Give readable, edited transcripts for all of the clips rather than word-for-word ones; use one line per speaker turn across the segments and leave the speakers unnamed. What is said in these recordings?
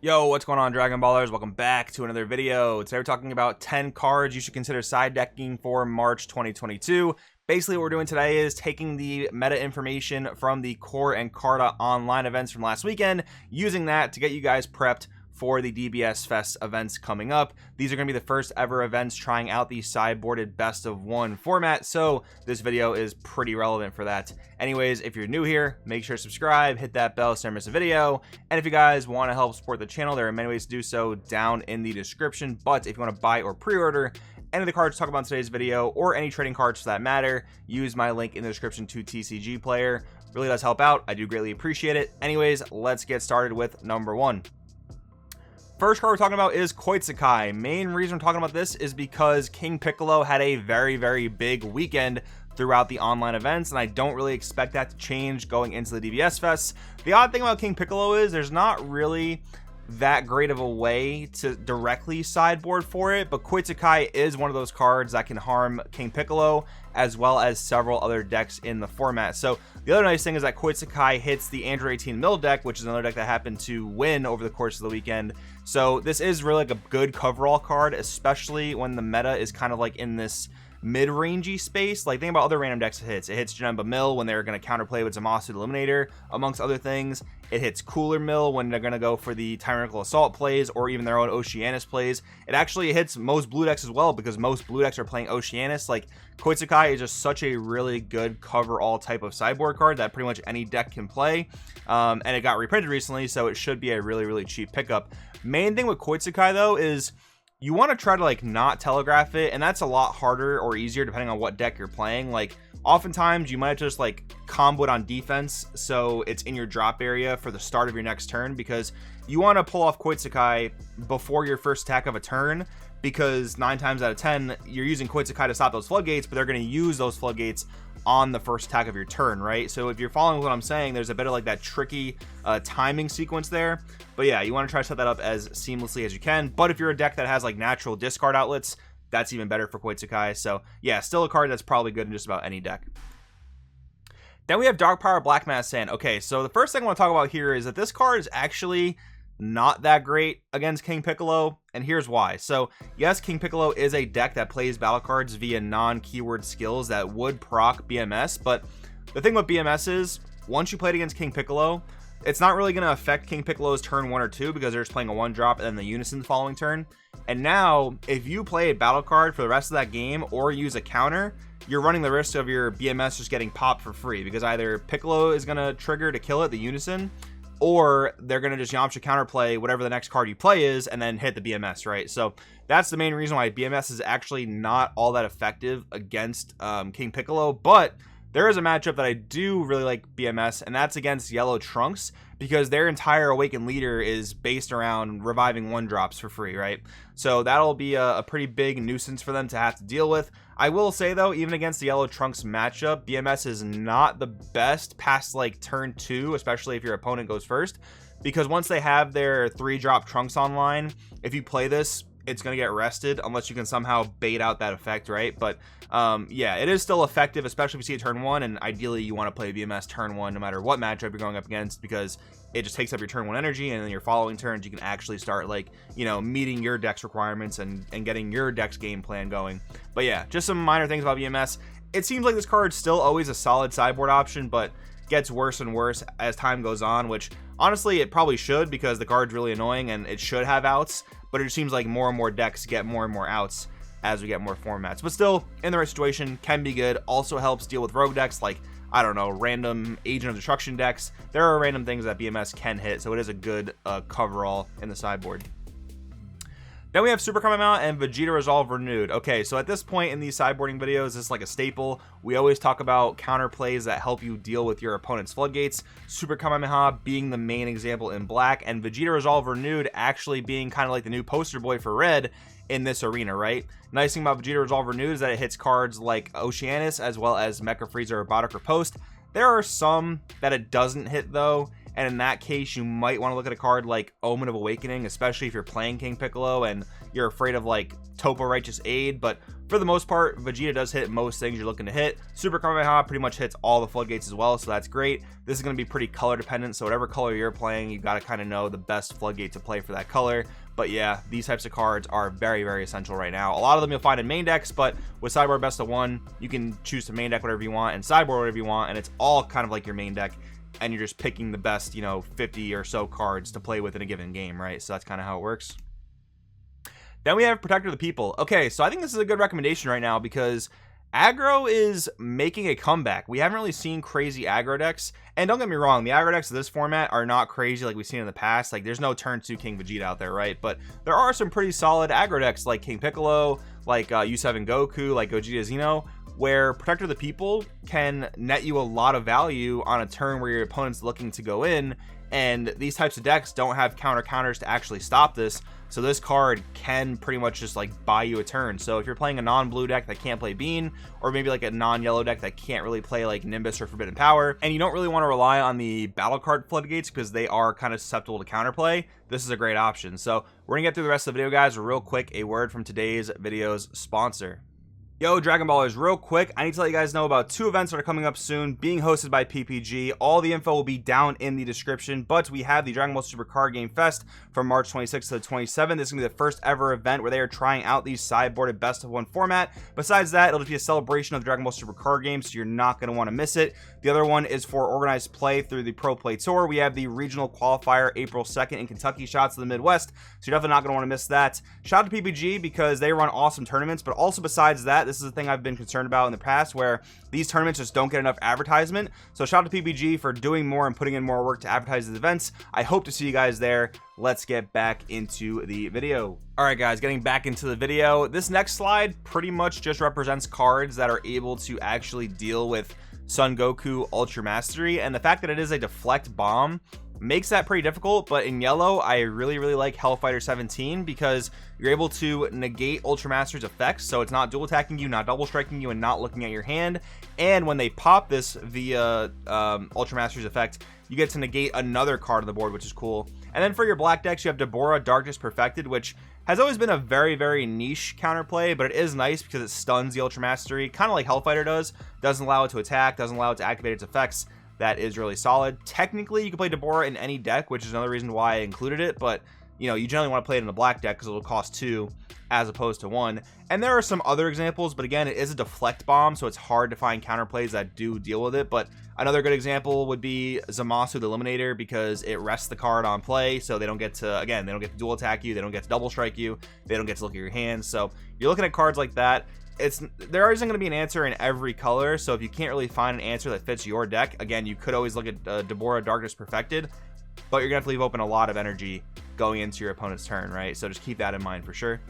Yo, what's going on, Dragon Ballers? Welcome back to another video. Today we're talking about 10 cards you should consider side decking for March 2022. Basically, what we're doing today is taking the meta information from the Core and Carta online events from last weekend, using that to get you guys prepped for the DBS Fest events coming up. These are going to be the first ever events trying out the sideboarded best of one format, so this video is pretty relevant for that. Anyways, if you're new here, make sure to subscribe, hit that bell so you don't miss a video, and if you guys want to help support the channel, there are many ways to do so down in the description. But if you want to buy or pre-order any of the cards talked about in today's video, or any trading cards for that matter, use my link in the description to TCG Player. Really does help out. I do greatly appreciate it. Anyways, let's get started with number one. First card we're talking about is Koitsukai. Main reason we're talking about this is because King Piccolo had a very big weekend throughout the online events, and I don't really expect that to change going into the DBS Fest. The odd thing about King Piccolo is there's not really that great of a way to directly sideboard for it, but Koitsukai is one of those cards that can harm King Piccolo as well as several other decks in the format. So the other nice thing is that Koitsukai hits the Android 18 mill deck, which is another deck that happened to win over the course of the weekend. So this is really like a good coverall card, especially when the meta is kind of like in this mid-rangey space. Like, think about other random decks it hits. It hits Janemba Mill when they're going to counterplay with Zamasu Eliminator, amongst other things. It hits Cooler Mill when they're going to go for the Tyrannical Assault plays or even their own Oceanus plays. It actually hits most blue decks as well, because most blue decks are playing Oceanus. Like, Koitsukai is just such a really good cover-all type of sideboard card that pretty much any deck can play. And it got reprinted recently, so it should be a really cheap pickup. Main thing with Koitsukai, though, is you want to try to like not telegraph it, and that's a lot harder or easier depending on what deck you're playing. Like, oftentimes you might just like combo it on defense so it's in your drop area for the start of your next turn, because you want to pull off Koitsukai before your first attack of a turn, because 9 times out of 10 you're using Koitsukai to stop those floodgates, but they're going to use those floodgates on the first attack of your turn, right? So if you're following what I'm saying, there's a bit of like that tricky timing sequence there. But yeah, you want to try to set that up as seamlessly as you can. But if you're a deck that has like natural discard outlets, that's even better for Koitsukai. So yeah, still a card that's probably good in just about any deck. Then we have Dark Power Black Mass Sand. Okay, so the first thing I want to talk about here is that this card is actually not that great against King Piccolo, and here's why. So yes, King Piccolo is a deck that plays battle cards via non-keyword skills that would proc BMS, but the thing with BMS is once you play it against King Piccolo, it's not really going to affect King Piccolo's turn 1 or 2, because they're just playing a 1-drop and then the Unison the following turn. And now if you play a battle card for the rest of that game or use a counter, you're running the risk of your BMS just getting popped for free, because either Piccolo is going to trigger to kill it, the Unison, or they're going to just Yamcha counterplay whatever the next card you play is and then hit the BMS, right? So that's the main reason why BMS is actually not all that effective against King Piccolo. But there is a matchup that I do really like BMS, and that's against Yellow Trunks, because their entire Awakened Leader is based around reviving 1-drops for free, right? So that'll be a pretty big nuisance for them to have to deal with. I will say, though, even against the Yellow Trunks matchup, BMS is not the best past like turn 2, especially if your opponent goes first, because once they have their 3-drop Trunks online, if you play this, it's going to get rested unless you can somehow bait out that effect, right? But yeah, it is still effective, especially if you see it turn 1, and ideally you want to play BMS turn 1 no matter what matchup you're going up against, because it just takes up your turn 1 energy, and then your following turns you can actually start, like, you know, meeting your deck's requirements and getting your deck's game plan going. But yeah, just some minor things about BMS. It seems like this card's still always a solid sideboard option, but gets worse and worse as time goes on, which honestly it probably should, because the card's really annoying and it should have outs, but it seems like more and more decks get more and more outs as we get more formats. But still, in the right situation, can be good. Also helps deal with rogue decks like, I don't know, random Agent of Destruction decks. There are random things that BMS can hit, so it is a good coverall in the sideboard. Then we have Super Kamehameha and Vegeta Resolve Renewed. Okay, so at this point in these sideboarding videos, this is like a staple. We always talk about counter plays that help you deal with your opponent's floodgates. Super Kamehameha being the main example in black, and Vegeta Resolve Renewed actually being kind of like the new poster boy for red in this arena, right? Nice thing about Vegeta Resolve Renewed is that it hits cards like Oceanus as well as Mecha Freezer, Robotic Riposte. There are some that it doesn't hit, though, and in that case you might want to look at a card like Omen of Awakening, especially if you're playing King Piccolo and you're afraid of like Topo Righteous Aid. But for the most part, Vegeta does hit most things you're looking to hit. Super Kamehameha pretty much hits all the floodgates as well, so that's great. This is going to be pretty color dependent, so whatever color you're playing, you got to kind of know the best floodgate to play for that color. But yeah, these types of cards are very, very essential right now. A lot of them you'll find in main decks, but with sideboard best of one, you can choose to main deck whatever you want and sideboard whatever you want, and it's all kind of like your main deck, and you're just picking the best, you know, 50 or so cards to play with in a given game, right? So that's kind of how it works. Then we have Protector of the People. Okay, so I think this is a good recommendation right now because aggro is making a comeback. We haven't really seen crazy aggro decks, and don't get me wrong, the aggro decks of this format are not crazy like we've seen in the past. Like, there's no turn 2 King Vegeta out there, right? But there are some pretty solid aggro decks like King Piccolo, like U7 Goku, like Gogeta Xeno, where Protector of the People can net you a lot of value on a turn where your opponent's looking to go in, and these types of decks don't have counters to actually stop this. So this card can pretty much just like buy you a turn. So if you're playing a non-blue deck that can't play Bean, or maybe like a non-yellow deck that can't really play like Nimbus or Forbidden Power, and you don't really want to rely on the battle card floodgates because they are kind of susceptible to counterplay, this is a great option. So we're gonna get through the rest of the video, guys. Real quick, a word from today's video's sponsor. Yo, Dragon Ballers, real quick, I need to let you guys know about 2 events that are coming up soon, being hosted by PPG. All the info will be down in the description, but we have the Dragon Ball Super Card Game Fest from March 26th to the 27th. This is going to be the first ever event where they are trying out the sideboarded best of 1 format. Besides that, it'll just be a celebration of the Dragon Ball Super Card Game, so you're not going to want to miss it. The other one is for organized play through the Pro Play Tour. We have the regional qualifier April 2nd in Kentucky, shots to the Midwest, so you're definitely not going to want to miss that. Shout out to PPG because they run awesome tournaments, but also besides that, this is the thing I've been concerned about in the past, where these tournaments just don't get enough advertisement. So shout out to PPG for doing more and putting in more work to advertise these events. I hope to see you guys there. Let's get back into the video. All right, guys, getting back into the video. This next slide pretty much just represents cards that are able to actually deal with Son Goku Ultra Mastery, and the fact that it is a deflect bomb makes that pretty difficult. But in yellow, I really like Hellfighter 17 because you're able to negate Ultra Master's effects, so it's not dual attacking you, not double striking you, and not looking at your hand. And when they pop this via Ultra Master's effect, you get to negate another card on the board, which is cool. And then for your black decks, you have Deborah Darkness Perfected, which has always been a very niche counterplay, but it is nice because it stuns the Ultra Mastery, kind of like Hellfighter does. Doesn't allow it to attack, doesn't allow it to activate its effects. That is really solid. Technically, you can play Deborah in any deck, which is another reason why I included it, but you know, you generally want to play it in a black deck because it'll cost 2 as opposed to 1. And there are some other examples, but again, it is a deflect bomb, so it's hard to find counterplays that do deal with it. But another good example would be Zamasu the Eliminator, because it rests the card on play, so they don't get to, again, they don't get to dual attack you, they don't get to double strike you, they don't get to look at your hand. So you're looking at cards like that. There isn't going to be an answer in every color, so if you can't really find an answer that fits your deck, again, you could always look at Deborah Darkness Perfected, but you're going to have to leave open a lot of energy going into your opponent's turn, right? So just keep that in mind for sure.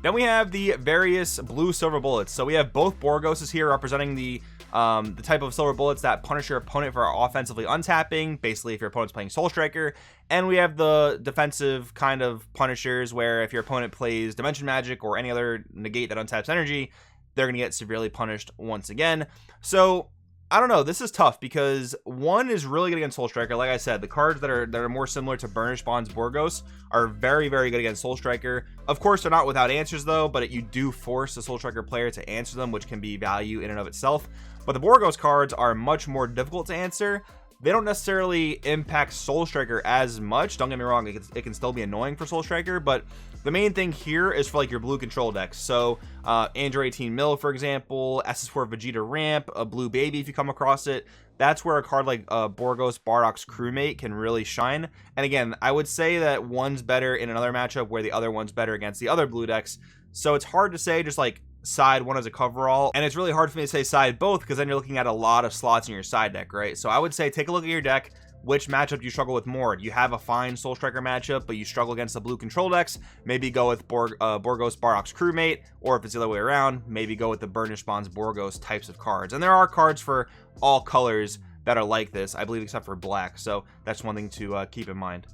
Then we have the various blue silver bullets. So we have both Borgoses here representing the type of silver bullets that punish your opponent for offensively untapping, basically if your opponent's playing Soul Striker. And we have the defensive kind of punishers where if your opponent plays Dimension Magic or any other negate that untaps energy, they're going to get severely punished once again. So I don't know, this is tough because one is really good against Soul Striker. Like I said, the cards that are more similar to Burnished Bond's Borgos are very good against Soul Striker. Of course, they're not without answers though, but you do force the Soul Striker player to answer them, which can be value in and of itself. But the Borgos cards are much more difficult to answer. They don't necessarily impact Soul Striker as much. Don't get me wrong, it can still be annoying for Soul Striker, but the main thing here is for like your blue control decks. So Android 18 Mill, for example, SS4 Vegeta Ramp, a Blue Baby if you come across it. That's where a card like Borgos Bardock's Crewmate can really shine. And again, I would say that one's better in another matchup where the other one's better against the other blue decks. So it's hard to say just like side one as a coverall, and it's really hard for me to say side both because then you're looking at a lot of slots in your side deck, right? So I would say take a look at your deck. Which matchup do you struggle with more? Do you have a fine Soul Striker matchup, but you struggle against the blue control decks? Maybe go with Borgos Bardock's Crewmate, or if it's the other way around, maybe go with the Burnished Bonds Borgos types of cards. And there are cards for all colors that are like this, I believe, except for black. So that's one thing to keep in mind.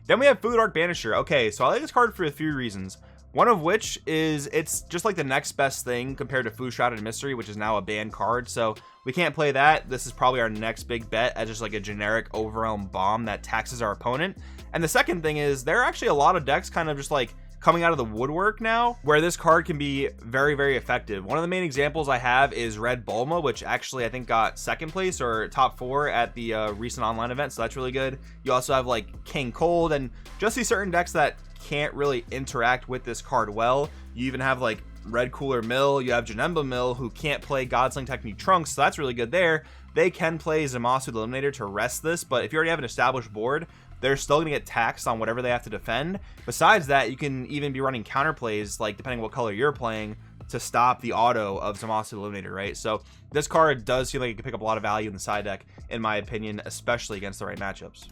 Then we have Food Arc Banisher. Okay, so I like this card for a few reasons. One of which is it's just like the next best thing compared to Food Shrouded Mystery, which is now a banned card. So we can't play that. This is probably our next big bet as just like a generic overwhelm bomb that taxes our opponent. And the second thing is there are actually a lot of decks kind of just like coming out of the woodwork now where this card can be very, very effective. One of the main examples I have is Red Bulma, which actually I think got second place or top 4 at the recent online event, so that's really good. You also have like King Cold and just these certain decks that can't really interact with this card well. You even have like Red Cooler Mill, you have Janemba Mill, who can't play Godsling Technique Trunks, so that's really good there. They can play Zamasu the Eliminator to rest this, but if you already have an established board, they're still going to get taxed on whatever they have to defend. Besides that, you can even be running counterplays, like depending on what color you're playing, to stop the auto of Zamasu the Eliminator, right? So this card does feel like it can pick up a lot of value in the side deck, in my opinion, especially against the right matchups.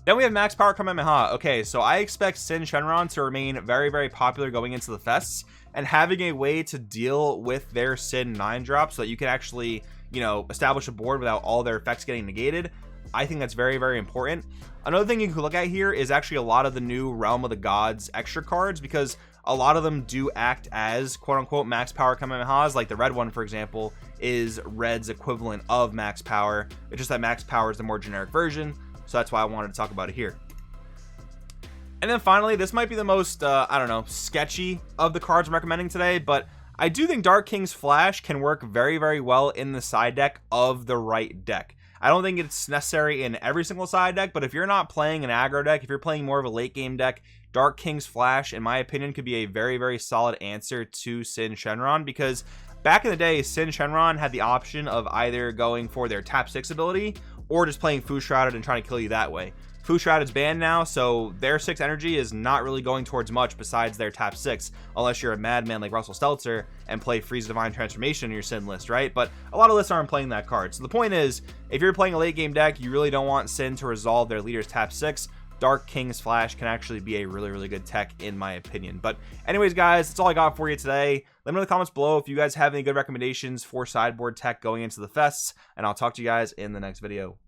Then we have Max Power Kamehameha. Okay, so I expect Sin Shenron to remain very, very popular going into the fests, and having a way to deal with their Sin 9-drop so that you can actually, you know, establish a board without all their effects getting negated. I think that's very, very important. Another thing you can look at here is actually a lot of the new Realm of the Gods extra cards, because a lot of them do act as quote-unquote Max Power Kamehamehas. Like the red one, for example, is Red's equivalent of Max Power. It's just that Max Power is the more generic version, so that's why I wanted to talk about it here. And then finally, this might be the most, I don't know, sketchy of the cards I'm recommending today, but I do think Dark King's Flash can work very, very well in the side deck of the right deck. I don't think it's necessary in every single side deck, but if you're not playing an aggro deck, if you're playing more of a late game deck, Dark King's Flash, in my opinion, could be a very, very solid answer to Sin Shenron, because back in the day, Sin Shenron had the option of either going for their tap 6 ability or just playing Food Shrouded and trying to kill you that way. Food Shrouded's banned now, so their 6 energy is not really going towards much besides their tap 6, unless you're a madman like Russell Stelzer and play Freeze Divine Transformation in your Sin list, right? But a lot of lists aren't playing that card. So the point is, if you're playing a late game deck, you really don't want Sin to resolve their leader's tap 6. Dark King's Flash can actually be a really, really good tech in my opinion. But anyways, guys, that's all I got for you today. Let me know in the comments below if you guys have any good recommendations for sideboard tech going into the fests, and I'll talk to you guys in the next video.